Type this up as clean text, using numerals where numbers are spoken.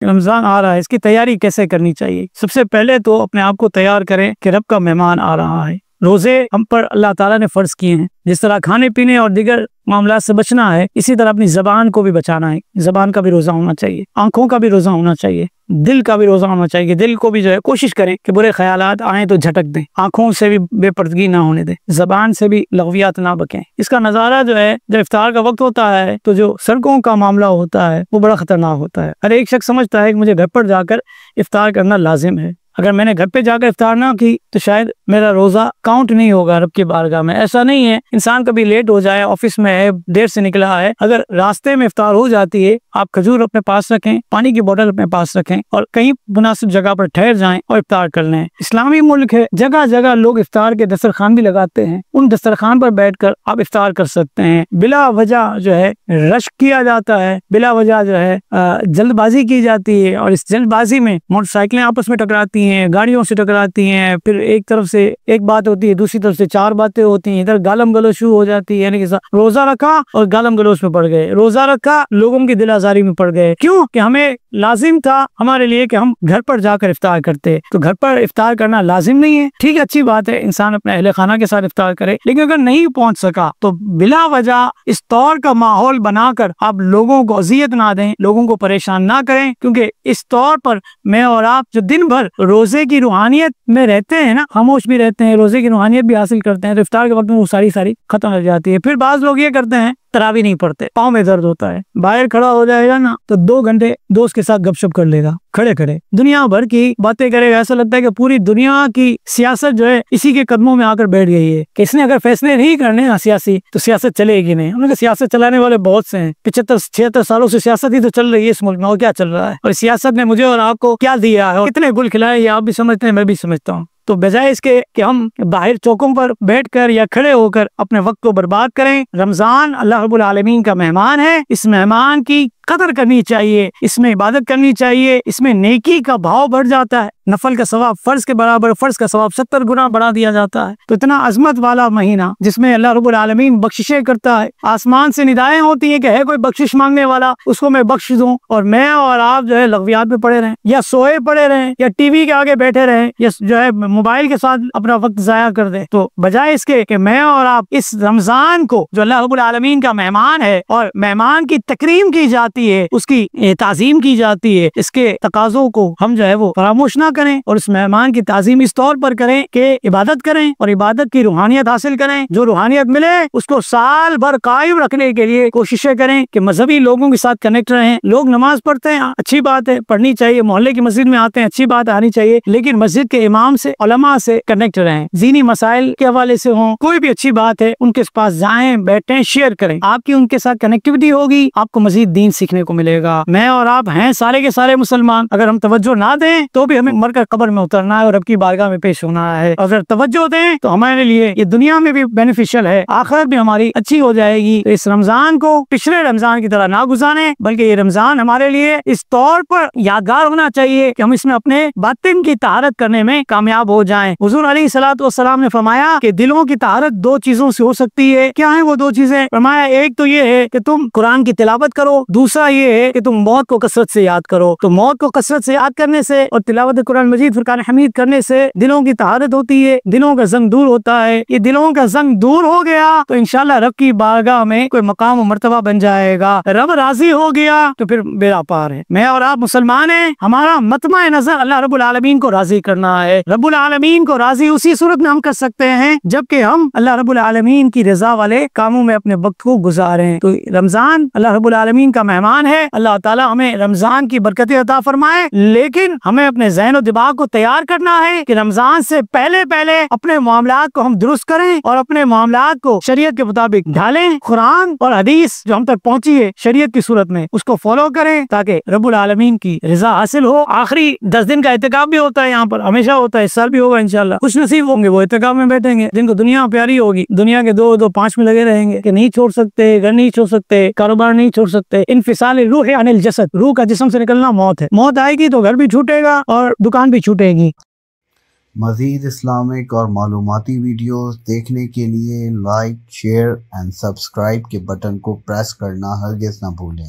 رمضان آ رہا ہے، اس کی تیاری کیسے کرنی چاہیے؟ سب سے پہلے تو اپنے آپ کو تیار کریں کہ رب کا مہمان آ رہا ہے۔ روزے ہم پر اللہ تعالیٰ نے فرض کیے ہیں، جس طرح کھانے پینے اور دیگر معاملات سے بچنا ہے، اسی طرح اپنی زبان کو بھی بچانا ہے۔ زبان کا بھی روزہ ہونا چاہیے، آنکھوں کا بھی روزہ ہونا چاہیے، دل کا بھی روزہ ہونا چاہیے۔ دل کو بھی کوشش کریں کہ برے خیالات آئیں تو جھٹک دیں، آنکھوں سے بھی بے پردگی نہ ہونے دیں، زبان سے بھی لغویات نہ بکیں۔ اس کا نظارہ جب افطار کا وقت ہوتا ہے تو جو سڑکوں کا معاملہ ہوتا ہے وہ بڑا خطرناک ہوتا ہے۔ ہر ایک شخص سمجھتا ہے کہ مجھے گھر پر جا کر افطار کرنا لازم ہے، اگر میں نے گھر پہ جا کر افطار نہ کی تو شاید میرا روزہ کاؤنٹ نہیں ہوگا رب کی بارگاہ میں۔ ایسا نہیں ہے، انسان کبھی لیٹ ہو جائے، آفس میں ہے، دیر سے نکلا ہے، اگر راستے میں افطار ہو جاتی ہے، آپ کھجور اپنے پاس رکھیں، پانی کی بوتل اپنے پاس رکھیں اور کہیں مناسب جگہ پر ٹھہر جائیں اور افطار کر لیں۔ اسلامی ملک ہے، جگہ جگہ لوگ افطار کے دسترخوان بھی لگاتے ہیں، ان دسترخوان پر بیٹھ کر آپ افطار کر سکتے ہیں۔ بلا وجہ رش کیا جاتا ہے، بلا وجہ جلد بازی کی جاتی ہے، اور اس جلد بازی میں موٹر سائیکلیں آپس میں ٹکراتی ہیں، گاڑیوں سے ٹکراتی ہیں، پھر ایک طرف سے ایک بات ہوتی ہے، دوسری طرف سے چار باتیں ہوتی ہیں، ادھر گالم گلوچ شروع ہو جاتی ہے، یعنی کہ روزہ رکھا اور گالم گلوچ میں پڑ گئے، روزہ رکھا لوگوں کی دل آزاری میں پڑ گئے۔ کیوں کہ ہمیں لازم تھا ہمارے لیے کہ ہم گھر پر جا کر افطار کرتے، تو گھر پر افطار کرنا لازم نہیں ہے۔ ٹھیک ہے، اچھی بات ہے، انسان اپنے اہل خانہ کے ساتھ افطار کرے، لیکن اگر نہیں پہنچ سکا تو بلا وجہ اس طور کا ماحول بنا کر آپ لوگوں کو اذیت نہ دیں، لوگوں کو پریشان نہ کریں، کیونکہ اس طور پر میں اور آپ جو دن بھر روزے کی روحانیت میں رہتے ہیں نا، خاموش بھی رہتے ہیں، روزے کی روحانیت بھی حاصل کرتے ہیں، تو افطار کے وقت میں وہ ساری ختم ہو جاتی ہے۔ پھر بعض لوگ یہ کرتے ہیں، تراویح نہیں پڑھتے، پاؤں میں درد ہوتا ہے، باہر کھڑا ہو جائے گا نا تو 2 گھنٹے دوست کے ساتھ گپ شپ کر لے گا، کھڑے کھڑے دنیا بھر کی باتیں کرے گا، ایسا لگتا ہے کہ پوری دنیا کی سیاست اسی کے قدموں میں آ کر بیٹھ گئی ہے کہ اس نے اگر فیصلے نہیں کرنے نا سیاسی تو سیاست چلے گی نہیں۔ انہوں نے سیاست چلانے والے بہت سے ہیں، 75-76 سالوں سے سیاست ہی تو چل رہی ہے اس ملک میں، اور کیا چل رہا ہے، اور سیاست نے مجھے اور آپ کو کیا دیا ہے اور کتنے گل کھلائے، یہ آپ بھی سمجھتے ہیں، میں بھی سمجھتا ہوں۔ تو بجائے اس کے کہ ہم باہر چوکوں پر بیٹھ کر یا کھڑے ہو کر اپنے وقت کو برباد کریں، رمضان اللہ رب العالمین کا مہمان ہے، اس مہمان کی قدر کرنی چاہیے، اس میں عبادت کرنی چاہیے، اس میں نیکی کا بھاؤ بڑھ جاتا ہے، نفل کا ثواب فرض کے برابر، فرض کا ثواب 70 گنا بڑھا دیا جاتا ہے۔ تو اتنا عظمت والا مہینہ جس میں اللہ رب العالمین بخششیں کرتا ہے، آسمان سے ندائیں ہوتی ہیں کہ ہے کوئی بخشش مانگنے والا، اس کو میں بخش دوں، اور میں اور آپ لغویات میں پڑے رہیں یا سوئے پڑے رہیں یا ٹی وی کے آگے بیٹھے رہیں یا موبائل کے ساتھ اپنا وقت ضائع کر دیں، تو بجائے اس کے کہ میں اور آپ اس رمضان کو جو اللہ رب العالمین کا مہمان ہے اور مہمان کی تکریم کی جاتی ہے، اس کی تعظیم کی جاتی ہے، اس کے تقاضوں کو ہم وہ فراموش نہ کریں، اور اس مہمان کی تعظیم اس طور پر کریں کہ عبادت کریں اور عبادت کی روحانیت حاصل کریں، جو روحانیت ملے اس کو سال بھر قائم رکھنے کے لیے کوششیں کریں کہ مذہبی لوگوں کے ساتھ کنیکٹ رہیں۔ لوگ نماز پڑھتے ہیں، اچھی بات ہے، پڑھنی چاہیے، محلے کی مسجد میں آتے ہیں، اچھی بات آنی چاہیے، لیکن مسجد کے امام سے، علماء سے کنیکٹ رہیں، دینی مسائل کے حوالے سے ہوں، کوئی بھی اچھی بات ہے ان کے پاس جائیں، بیٹھیں، شیئر کریں، آپ کی ان کے ساتھ کنیکٹیوٹی ہوگی، آپ کو مزید دین سیکھنے کو ملے گا۔ میں اور آپ ہیں سارے کے سارے مسلمان، اگر ہم توجہ نہ دیں تو بھی ہمیں مر کر قبر میں اترنا ہے اور رب کی بارگاہ میں پیش ہونا ہے، اگر توجہ دیں تو ہمارے لیے یہ دنیا میں بھی بینیفیشل ہے، آخرت بھی ہماری اچھی ہو جائے گی۔ تو اس رمضان کو پچھلے رمضان کی طرح نہ گزاریں، بلکہ یہ رمضان ہمارے لیے اس طور پر یادگار ہونا چاہیے کہ ہم اس میں اپنے باطن کی طہارت کرنے میں کامیاب ہو جائیں۔ حضور علیہ الصلوۃ والسلام نے فرمایا کہ دلوں کی طہارت 2 چیزوں سے ہو سکتی ہے۔ کیا ہیں وہ 2 چیزیں؟ فرمایا ایک تو یہ ہے کہ تم قرآن کی تلاوت کرو، دوسرا یہ ہے کہ تم موت کو کثرت سے یاد کرو۔ تو موت کو کثرت سے یاد کرنے سے اور تلاوت قرآن مجید فرقان حمید کرنے سے دلوں کی طہارت ہوتی ہے، دلوں کا زنگ دور ہوتا ہے۔ یہ دلوں کا زنگ دور ہو گیا تو انشاءاللہ رب کی بارگاہ میں کوئی مقام و مرتبہ بن جائے گا، رب راضی ہو گیا تو پھر بیڑا پار ہے۔ میں اور آپ مسلمان ہیں، ہمارا مطمع نظر اللہ رب العالمین کو راضی کرنا ہے۔ رب العالمین کو راضی اسی صورت میں ہم کر سکتے ہیں جبکہ ہم اللہ رب العالمین کی رضا والے کاموں میں اپنے وقت کو گزاریں۔ تو رمضان اللہ رب العالمین کا مہمان ہے، اللہ تعالیٰ ہمیں رمضان کی برکتیں عطا فرمائے، لیکن ہمیں اپنے ذہن و دماغ کو تیار کرنا ہے کہ رمضان سے پہلے اپنے معاملات کو ہم درست کریں اور اپنے معاملات کو شریعت کے مطابق ڈھالیں، قرآن اور حدیث جو ہم تک پہنچی ہے شریعت کی صورت میں اس کو فالو کریں تاکہ رب العالمین کی رضا حاصل ہو۔ آخری 10 دن کا اعتکاف بھی ہوتا ہے، یہاں پر ہمیشہ ہوتا ہے، اس سال بھی ہوگا انشاءاللہ۔ خوش نصیب ہوں گے وہ اعتکاف میں بیٹھیں گے جن کو دنیا پیاری ہوگی، دنیا کے 2-5 میں لگے رہیں گے کہ نہیں چھوڑ سکتے، گھر نہیں چھوڑ سکتے، کاروبار نہیں چھوڑ سکتے۔ انفصال الروح عن الجسد، روح کا جسم سے نکلنا موت ہے، موت آئے گی تو گھر بھی چھوٹے گا اور دکان بھی چھوٹے گی۔ مزید اسلامک اور معلوماتی ویڈیوز دیکھنے کے لیے لائک، شیئر اینڈ سبسکرائب کے بٹن کو پریس کرنا ہرگز نہ بھولیں۔